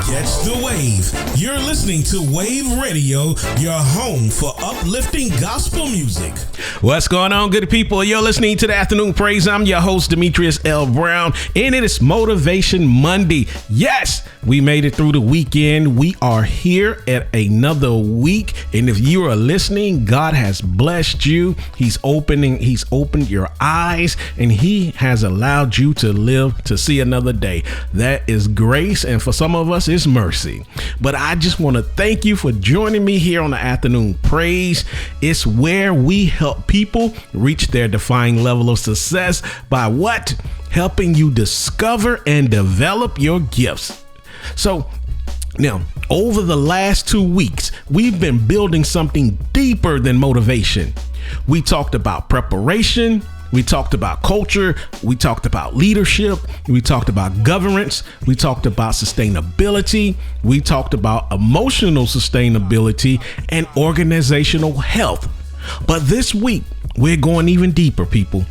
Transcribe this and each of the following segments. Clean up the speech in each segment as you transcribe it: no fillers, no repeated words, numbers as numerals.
Catch the wave. You're listening to Wayvve Radio, your home for uplifting gospel music. What's going on, good people? You're listening to the Afternoon Praise. I'm your host, Demetrius L. Brown, and it is Motivation Monday. Yes, we made it through the weekend. We are here at another week, and if you are listening, God has blessed you. He's opened your eyes, and He has allowed you to live to see another day. That is grace, and for some of us, it's mercy. But I just want to thank you for joining me here on the Afternoon Praise. It's where we help people reach their defining level of success by what? Helping you discover and develop your gifts. So now, over the last 2 weeks, we've been building something deeper than motivation. We talked about preparation. We talked about culture. We talked about leadership. We talked about governance. We talked about sustainability. We talked about emotional sustainability and organizational health. But this week, we're going even deeper, people.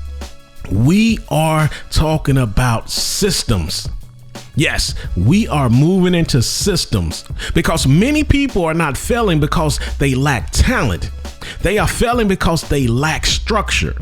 We are talking about systems. Yes, we are moving into systems because many people are not failing because they lack talent. They are failing because they lack structure.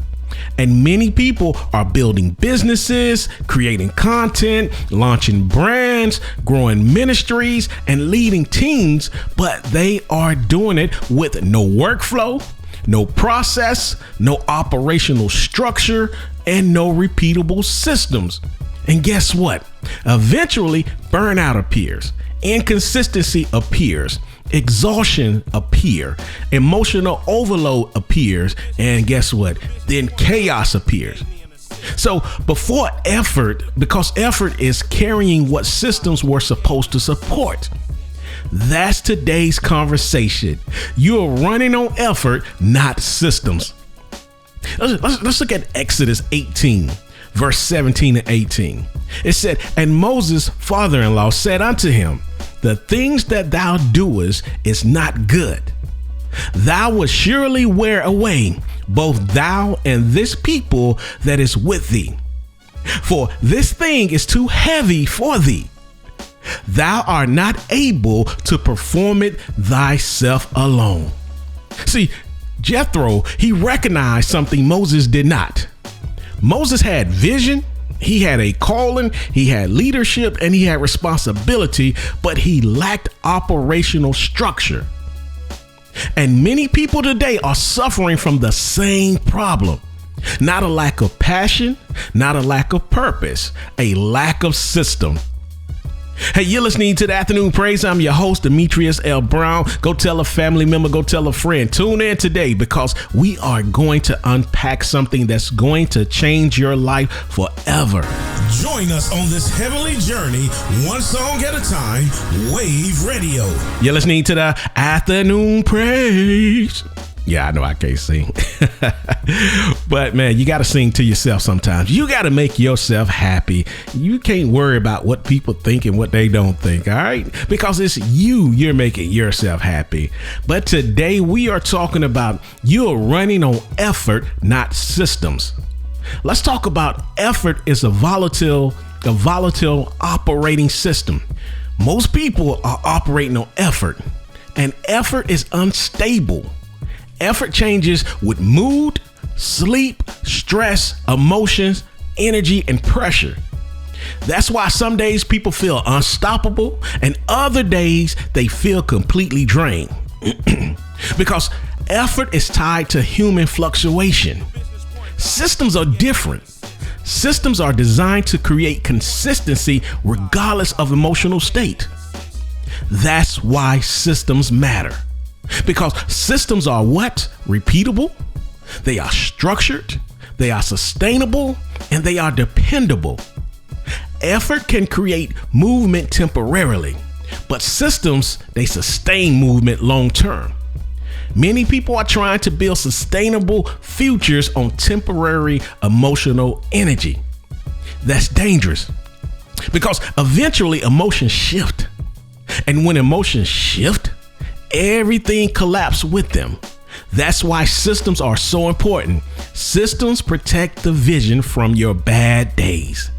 And many people are building businesses, creating content, launching brands, growing ministries, and leading teams, but they are doing it with no workflow, no process, no operational structure, and no repeatable systems. And guess what? Eventually, burnout appears, inconsistency appears, exhaustion appears, emotional overload appears, and guess what? Then chaos appears. So because effort is carrying what systems were supposed to support. That's today's conversation. You're running on effort, not systems. Let's look at Exodus 18. Verse 17 and 18. It said, "And Moses' father-in-law said unto him, The things that thou doest is not good. Thou wilt surely wear away both thou and this people that is with thee. For this thing is too heavy for thee. Thou art not able to perform it thyself alone." See, Jethro, he recognized something Moses did not. Moses had vision, he had a calling, he had leadership, and he had responsibility, but he lacked operational structure. And many people today are suffering from the same problem. Not a lack of passion, not a lack of purpose, a lack of system. Hey, you're listening to the Afternoon Praise. I'm your host, Demetrius L. Brown. Go tell a family member, go tell a friend. Tune in today because we are going to unpack something that's going to change your life forever. Join us on this heavenly journey, one song at a time, Wayvve Radio. You're listening to the Afternoon Praise. Yeah, I know I can't sing. But man, you got to sing to yourself sometimes. You got to make yourself happy. You can't worry about what people think and what they don't think, all right? Because it's you're making yourself happy. But today we are talking about you're running on effort, not systems. Let's talk about effort is a volatile operating system. Most people are operating on effort, and effort is unstable. Effort changes with mood, sleep, stress, emotions, energy, and pressure. That's why some days people feel unstoppable and other days they feel completely drained. Because effort is tied to human fluctuation. Systems are different. Systems are designed to create consistency regardless of emotional state. That's why systems matter. Because systems are what? Repeatable, they are structured, they are sustainable, and they are dependable. Effort can create movement temporarily, but systems, they sustain movement long term. Many people are trying to build sustainable futures on temporary emotional energy. That's dangerous because eventually emotions shift. And when emotions shift, everything collapses with them. That's why systems are so important. Systems protect the vision from your bad days.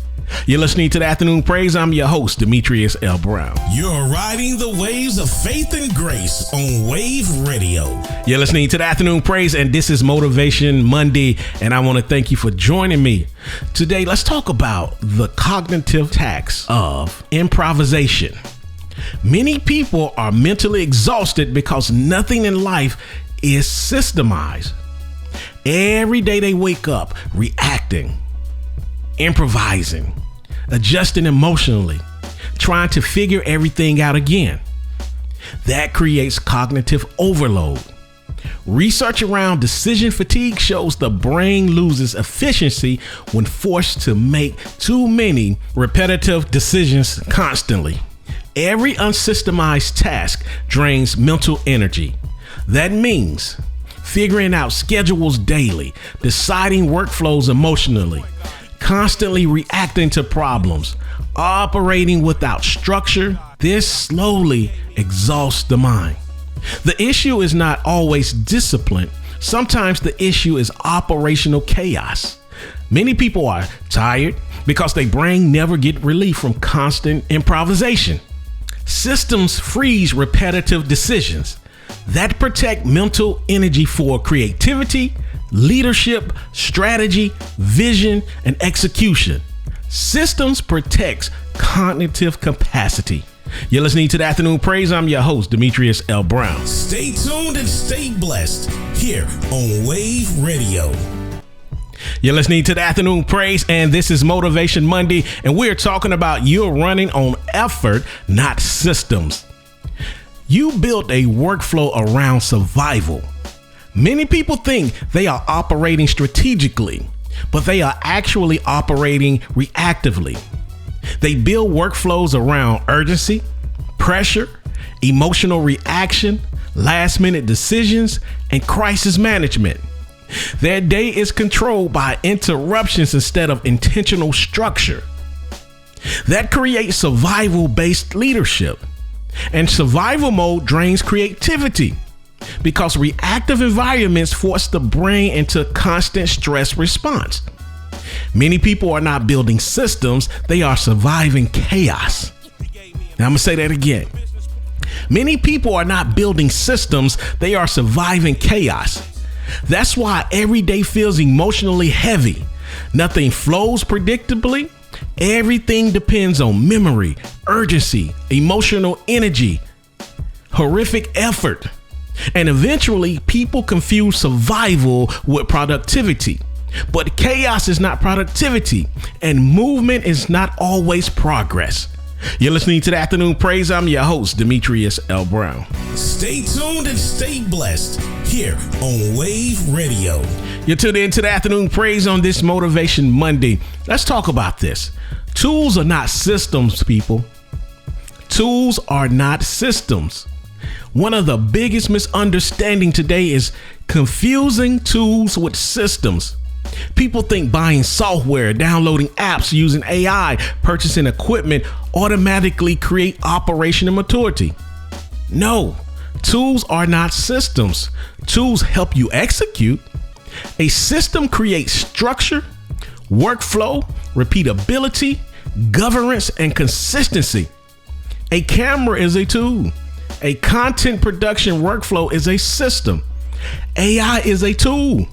You're listening to the Afternoon Praise. I'm your host, Demetrius L. Brown. You're riding the waves of faith and grace on Wayvve Radio. You're listening to the Afternoon Praise, and this is Motivation Monday, and I want to thank you for joining me. Today, let's talk about the cognitive tax of improvisation. Many people are mentally exhausted because nothing in life is systemized. Every day they wake up reacting, improvising, adjusting emotionally, trying to figure everything out again. That creates cognitive overload. Research around decision fatigue shows the brain loses efficiency when forced to make too many repetitive decisions constantly. Every unsystemized task drains mental energy. That means figuring out schedules daily, deciding workflows emotionally, constantly reacting to problems, operating without structure. This slowly exhausts the mind. The issue is not always discipline. Sometimes the issue is operational chaos. Many people are tired because their brain never get relief from constant improvisation. Systems freeze repetitive decisions that protect mental energy for creativity, leadership, strategy, vision, and execution. Systems protects cognitive capacity. You're listening to the Afternoon Praise. I'm your host, Demetrius L. Brown. Stay tuned and stay blessed here on Wayvve Radio. You're listening to the Afternoon Praise, and this is Motivation Monday, and we're talking about you're running on effort, not systems. You built a workflow around survival. Many people think they are operating strategically, but they are actually operating reactively. They build workflows around urgency, pressure, emotional reaction, last-minute decisions, and crisis management. Their day is controlled by interruptions instead of intentional structure. That creates survival-based leadership. And survival mode drains creativity because reactive environments force the brain into constant stress response. Many people are not building systems, they are surviving chaos. Now I'm gonna say that again. Many people are not building systems, they are surviving chaos. That's why every day feels emotionally heavy. Nothing flows predictably. Everything depends on memory, urgency, emotional energy, horrific effort. And eventually, people confuse survival with productivity. But chaos is not productivity, and movement is not always progress. You're listening to the Afternoon Praise. I'm your host, Demetrius L. Brown. Stay tuned and stay blessed here on Wayvve Radio. You're tuned in to the Afternoon Praise on this Motivation Monday. Let's talk about this. Tools are not systems, people. Tools are not systems. One of the biggest misunderstandings today is confusing tools with systems. People think buying software, downloading apps, using AI, purchasing equipment automatically create operational maturity. No, tools are not systems. Tools help you execute. A system creates structure, workflow, repeatability, governance, and consistency. A camera is a tool. A content production workflow is a system. AI is a tool.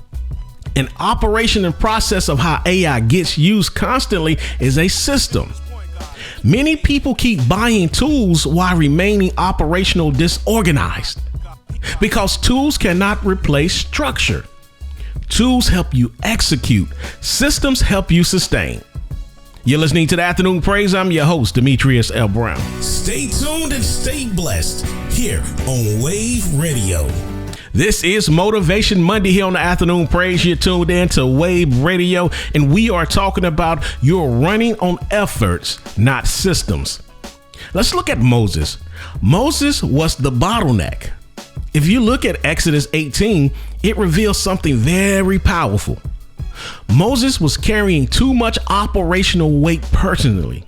An operation and process of how AI gets used constantly is a system. Many people keep buying tools while remaining operational disorganized because tools cannot replace structure. Tools help you execute. Systems help you sustain. You're listening to the Afternoon Praise. I'm your host, Demetrius L. Brown. Stay tuned and stay blessed here on Wayvve Radio. This is Motivation Monday here on the Afternoon Praise. You're tuned in to Wayvve Radio, and we are talking about you're running on efforts, not systems. Let's look at Moses. Moses was the bottleneck. If you look at Exodus 18, it reveals something very powerful. Moses was carrying too much operational weight personally.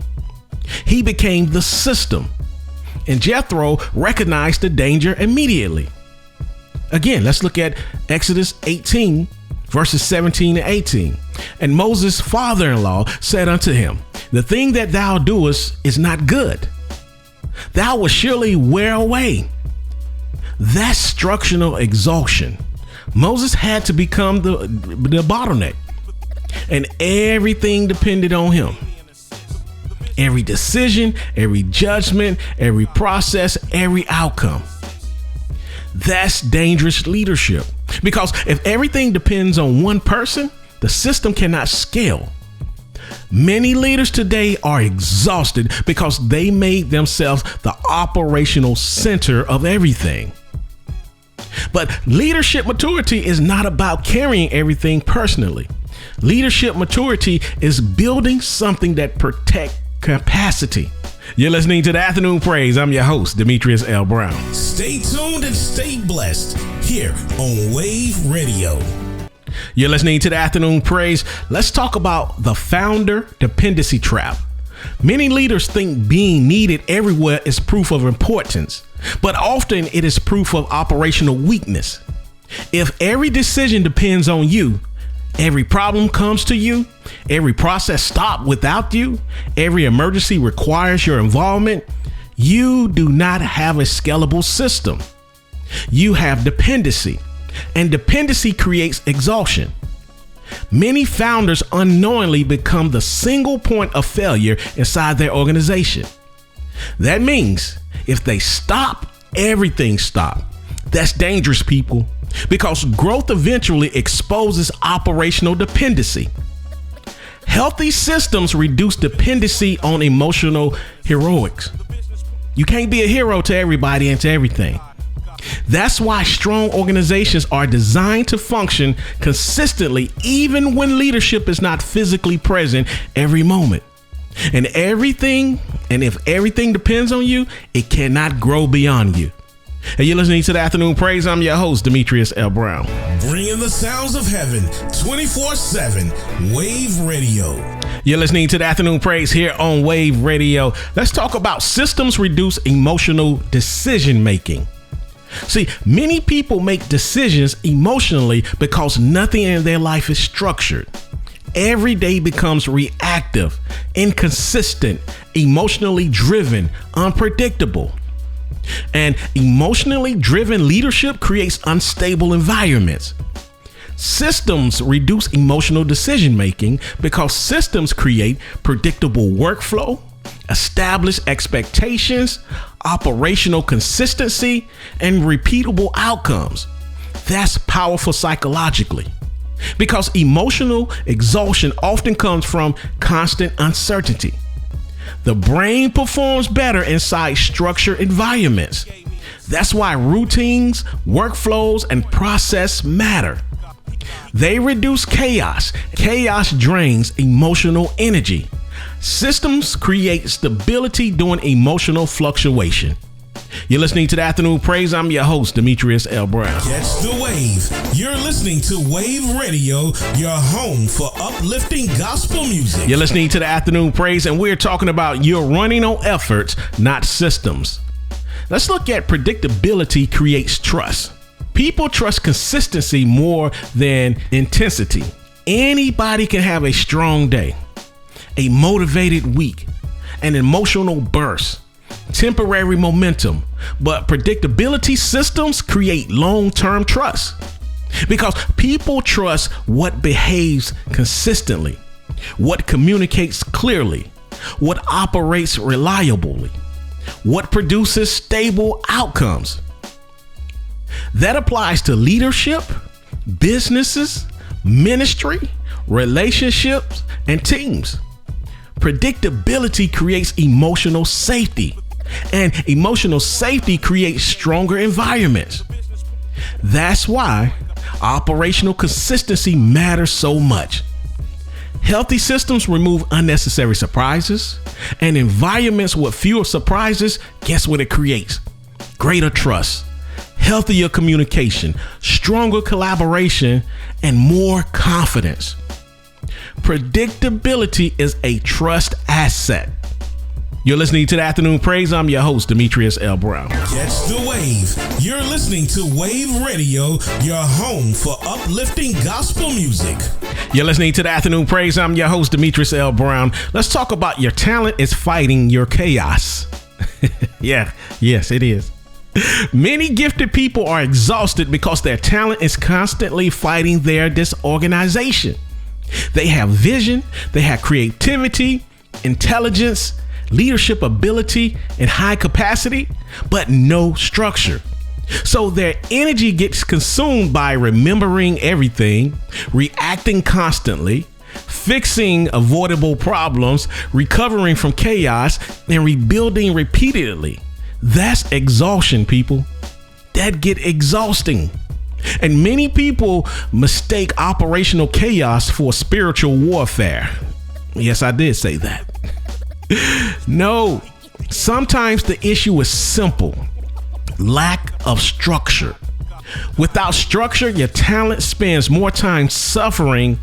He became the system, and Jethro recognized the danger immediately. Again, let's look at Exodus 18, verses 17 and 18. And Moses' father-in-law said unto him, The thing that thou doest is not good. Thou will surely wear away. That's structural exhaustion. Moses had to become the bottleneck, and everything depended on him. Every decision, every judgment, every process, every outcome. That's dangerous leadership, because if everything depends on one person, the system cannot scale. Many leaders today are exhausted because they made themselves the operational center of everything. But leadership maturity is not about carrying everything personally. Leadership maturity is building something that protects capacity. You're listening to the Afternoon Praise. I'm your host, Demetrius L. Brown. Stay tuned and stay blessed here on Wayvve Radio. You're listening to the Afternoon Praise. Let's talk about the founder dependency trap. Many leaders think being needed everywhere is proof of importance, but often it is proof of operational weakness. If every decision depends on you, every problem comes to you, every process stops without you, every emergency requires your involvement, you do not have a scalable system. You have dependency, and dependency creates exhaustion. Many founders unknowingly become the single point of failure inside their organization. That means if they stop, everything stops. That's dangerous, people, because growth eventually exposes operational dependency. Healthy systems reduce dependency on emotional heroics. You can't be a hero to everybody and to everything. That's why strong organizations are designed to function consistently, even when leadership is not physically present every moment. And if everything depends on you, it cannot grow beyond you. And you're listening to the Afternoon Praise. I'm your host, Demetrius L. Brown. Bringing the sounds of heaven 24/7, Wayvve Radio. You're listening to the Afternoon Praise here on Wayvve Radio. Let's talk about systems reduce emotional decision making. See, many people make decisions emotionally because nothing in their life is structured. Every day becomes reactive, inconsistent, emotionally driven, unpredictable. And emotionally driven leadership creates unstable environments. Systems reduce emotional decision making because systems create predictable workflow, establish expectations, operational consistency, and repeatable outcomes. That's powerful psychologically, because emotional exhaustion often comes from constant uncertainty. The brain performs better inside structured environments. That's why routines, workflows, and process matter. They reduce chaos. Chaos drains emotional energy. Systems create stability during emotional fluctuation. You're listening to the Afternoon Praise. I'm your host, Demetrius L. Brown. Catch the wave. You're listening to Wayvve Radio, your home for uplifting gospel music. You're listening to the Afternoon Praise, and we're talking about you're running on efforts, not systems. Let's look at predictability creates trust. People trust consistency more than intensity. Anybody can have a strong day, a motivated week, an emotional burst, temporary momentum, but predictability systems create long-term trust, because people trust what behaves consistently, what communicates clearly, what operates reliably, what produces stable outcomes. That applies to leadership, businesses, ministry, relationships, and teams. Predictability creates emotional safety, and emotional safety creates stronger environments. That's why operational consistency matters so much. Healthy systems remove unnecessary surprises, and environments with fewer surprises, guess what it creates? Greater trust, healthier communication, stronger collaboration, and more confidence. Predictability is a trust asset. You're listening to the Afternoon Praise. I'm your host, Demetrius L. Brown. Catch the wave. You're listening to Wayvve Radio, your home for uplifting gospel music. You're listening to the Afternoon Praise. I'm your host, Demetrius L. Brown. Let's talk about your talent is fighting your chaos. Yes, it is. Many gifted people are exhausted because their talent is constantly fighting their disorganization. They have vision, they have creativity, intelligence, leadership ability, and high capacity, but no structure. So their energy gets consumed by remembering everything, reacting constantly, fixing avoidable problems, recovering from chaos, and rebuilding repeatedly. That's exhaustion, people. That get exhausting. And many people mistake operational chaos for spiritual warfare. Yes, I did say that. No, sometimes the issue is simple. Lack of structure. Without structure, your talent spends more time suffering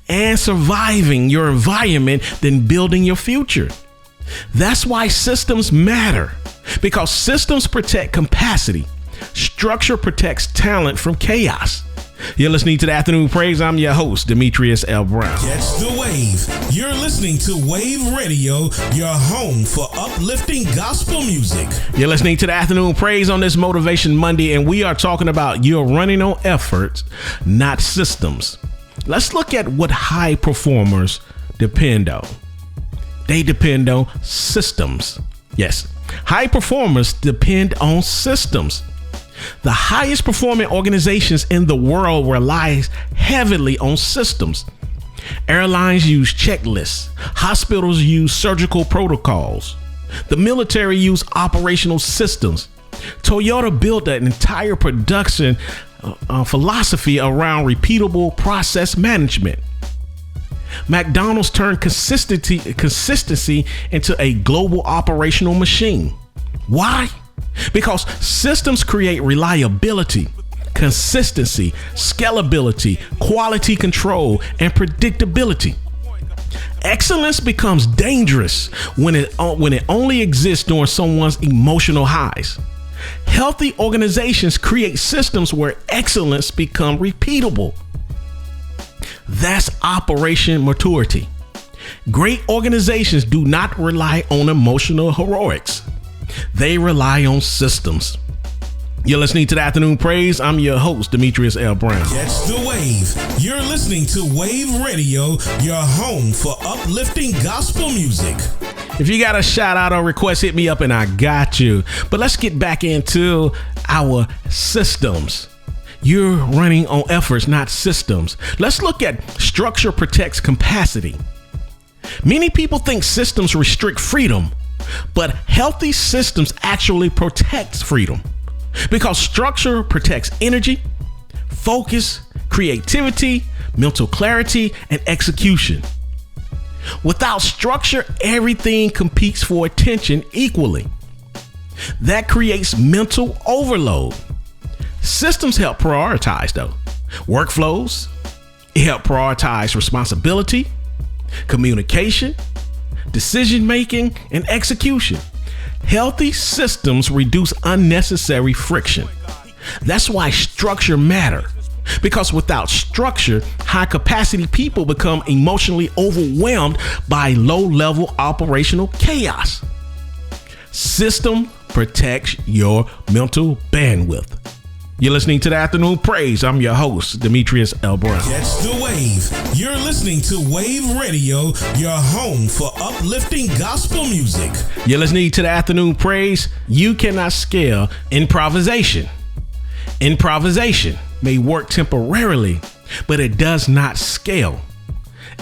and surviving your environment than building your future. That's why systems matter, because systems protect capacity. Structure protects talent from chaos. You're listening to the Afternoon Praise. I'm your host, Demetrius L. Brown. Catch the wave. You're listening to Wayvve Radio, your home for uplifting gospel music. You're listening to the Afternoon Praise on this Motivation Monday, and we are talking about you're running on efforts, not systems. Let's look at what high performers depend on. They depend on systems. Yes, high performers depend on systems. The highest performing organizations in the world rely heavily on systems. Airlines use checklists. Hospitals use surgical protocols. The military use operational systems. Toyota built an entire production philosophy around repeatable process management. McDonald's turned consistency into a global operational machine. Why? Because systems create reliability, consistency, scalability, quality control, and predictability. Excellence becomes dangerous when it only exists during someone's emotional highs. Healthy organizations create systems where excellence becomes repeatable. That's operation maturity. Great organizations do not rely on emotional heroics. They rely on systems. You're listening to the Afternoon Praise. I'm your host, Demetrius L. Brown. Catch the wave. You're listening to Wayvve Radio, your home for uplifting gospel music. If you got a shout out or request, hit me up and I got you. But let's get back into our systems. You're running on efforts, not systems. Let's look at structure protects capacity. Many people think systems restrict freedom, but healthy systems actually protect freedom, because structure protects energy, focus, creativity, mental clarity, and execution. Without structure, everything competes for attention equally. That creates mental overload. Systems help prioritize, though. Workflows, it help prioritize responsibility, communication, decision-making, and execution. Healthy systems reduce unnecessary friction. That's why structure matters. Because without structure, high-capacity people become emotionally overwhelmed by low-level operational chaos. System protects your mental bandwidth. You're listening to the Afternoon Praise. I'm your host, Demetrius L. Brown. Catch the wave. You're listening to Wayvve Radio, your home for uplifting gospel music. You're listening to the Afternoon Praise. You cannot scale improvisation. Improvisation may work temporarily, but it does not scale.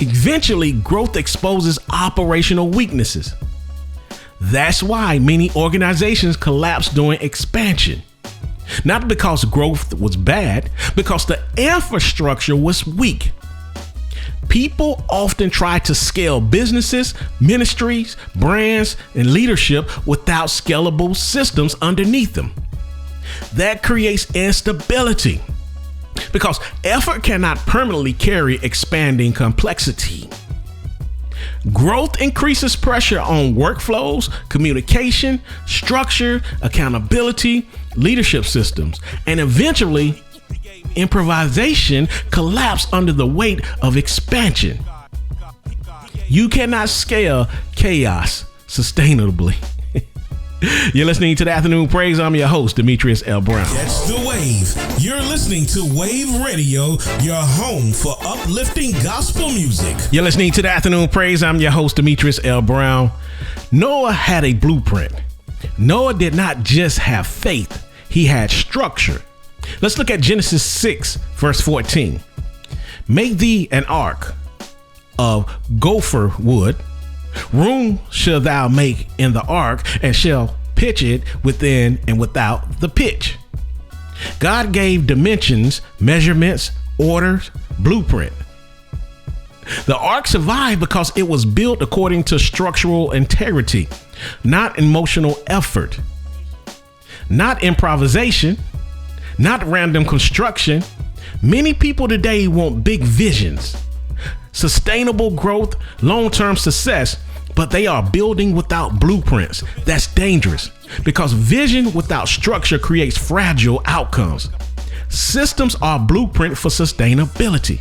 Eventually, growth exposes operational weaknesses. That's why many organizations collapse during expansion. Not because growth was bad, because the infrastructure was weak. People often try to scale businesses, ministries, brands, and leadership without scalable systems underneath them. That creates instability, because effort cannot permanently carry expanding complexity. Growth increases pressure on workflows, communication, structure, accountability, leadership systems, and eventually improvisation collapse under the weight of expansion. You cannot scale chaos sustainably. You're listening to the Afternoon Praise. I'm your host, Demetrius L. Brown. Catch the wave. You're listening to Wayvve Radio, your home for uplifting gospel music. You're listening to the Afternoon Praise. I'm your host, Demetrius L. Brown. Noah had a blueprint. Noah did not just have faith, he had structure. Let's look at Genesis 6, verse 14. Make thee an ark of gopher wood. Room shall thou make in the ark, and shall pitch it within and without the pitch. God gave dimensions, measurements, orders, blueprint. The ark survived because it was built according to structural integrity, not emotional effort, not improvisation, not random construction. Many people today want big visions, sustainable growth, long-term success, but they are building without blueprints. That's dangerous because vision without structure creates fragile outcomes. Systems are blueprint for sustainability.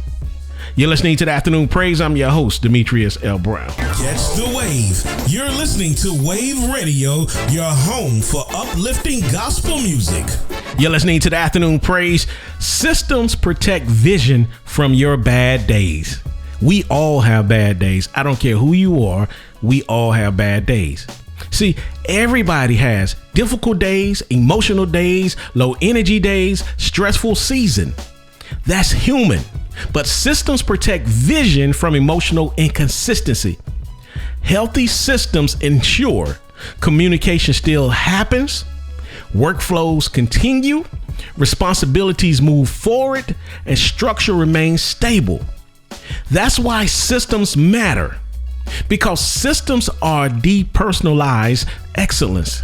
You're listening to the Afternoon Praise. I'm your host, Demetrius L. Brown. Catch the wave. You're listening to Wayvve Radio, your home for uplifting gospel music. You're listening to the Afternoon Praise. Systems protect vision from your bad days. We all have bad days. I don't care who you are. We all have bad days. See, everybody has difficult days, emotional days, low energy days, stressful season. That's human. But systems protect vision from emotional inconsistency. Healthy systems ensure communication still happens, workflows continue, responsibilities move forward, and structure remains stable. That's why systems matter, because systems are depersonalized excellence.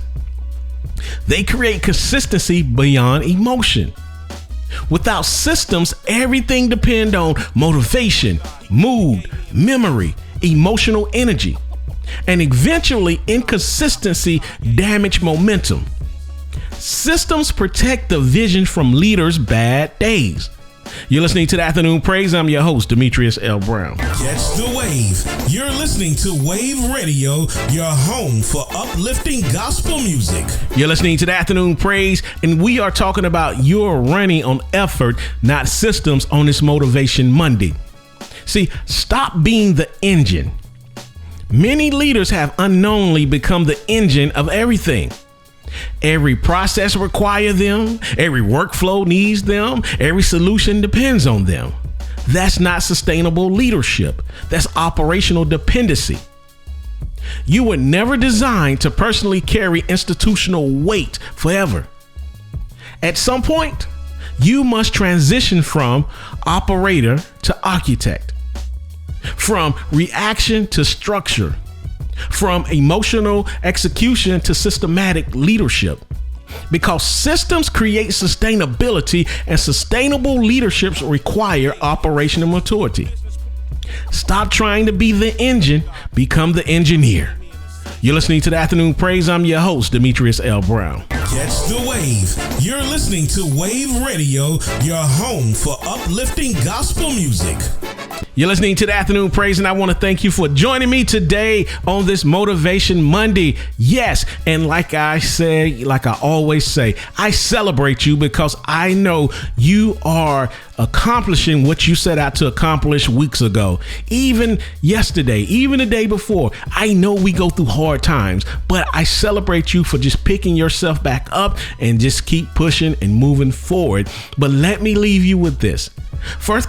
They create consistency beyond emotion. Without systems, everything depends on motivation, mood, memory, emotional energy, and eventually inconsistency damage momentum. Systems protect the vision from leaders' bad days. You're listening to the Afternoon Praise. I'm your host, Demetrius L. Brown. Catch the wave. You're listening to Wayvve Radio, your home for uplifting gospel music. You're listening to the Afternoon Praise, and we are talking about you're running on effort, not systems, on this Motivation Monday. See, stop being the engine. Many leaders have unknowingly become the engine of everything. Every process requires them. Every workflow needs them. Every solution depends on them. That's not sustainable leadership. That's operational dependency. You were never designed to personally carry institutional weight forever. At some point, you must transition from operator to architect, from reaction to structure, from emotional execution to systematic leadership, because systems create sustainability, and sustainable leaderships require operational maturity. Stop trying to be the engine, become the engineer. You're listening to the Afternoon Praise. I'm your host, Demetrius L. Brown. Catch the wave. You're listening to Wayvve Radio, your home for uplifting gospel music. You're listening to the Afternoon Praise, and I want to thank you for joining me today on this Motivation Monday. Yes, and like I always say, I celebrate you because I know you are accomplishing what you set out to accomplish weeks ago. Even yesterday, even the day before. I know we go through hard times, but I celebrate you for just picking yourself back up and just keep pushing and moving forward. But let me leave you with this. 1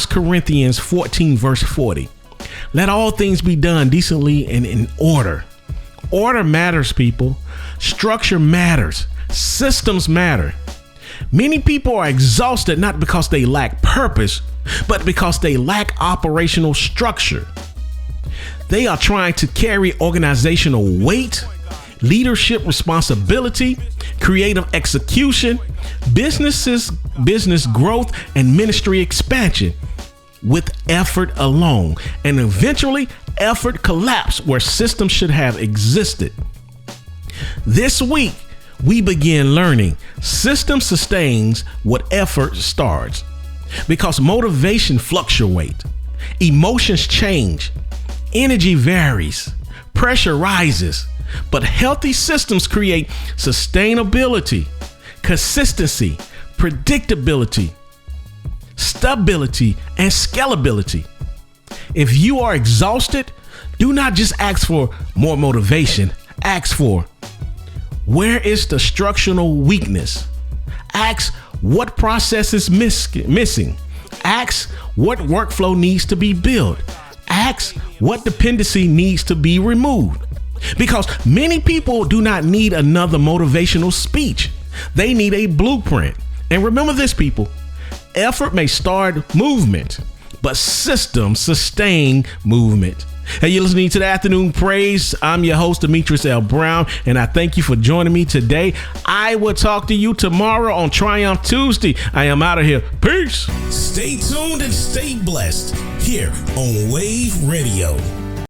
Corinthians 14, verse 40. Let all things be done decently and in order. Order matters, people. Structure matters. Systems matter. Many people are exhausted not because they lack purpose, but because they lack operational structure. They are trying to carry organizational weight, leadership responsibility, creative execution, business growth, and ministry expansion. with effort alone, and eventually effort collapsed where systems should have existed. This week, we begin learning system sustains what effort starts, because motivation fluctuates, emotions change, energy varies, pressure rises, but healthy systems create sustainability, consistency, predictability, stability, and scalability. If you are exhausted, do not just ask for more motivation. Ask for, where is the structural weakness? Ask what process is missing. Ask what workflow needs to be built. Ask what dependency needs to be removed. Because many people do not need another motivational speech. They need a blueprint. And remember this, people. Effort may start movement, but systems sustain movement. Hey, you're listening to the Afternoon Praise. I'm your host, Demetrius L. Brown, and I thank you for joining me today. I will talk to you tomorrow on Triumph Tuesday. I am out of here. Peace. Stay tuned and stay blessed here on Wayvve Radio.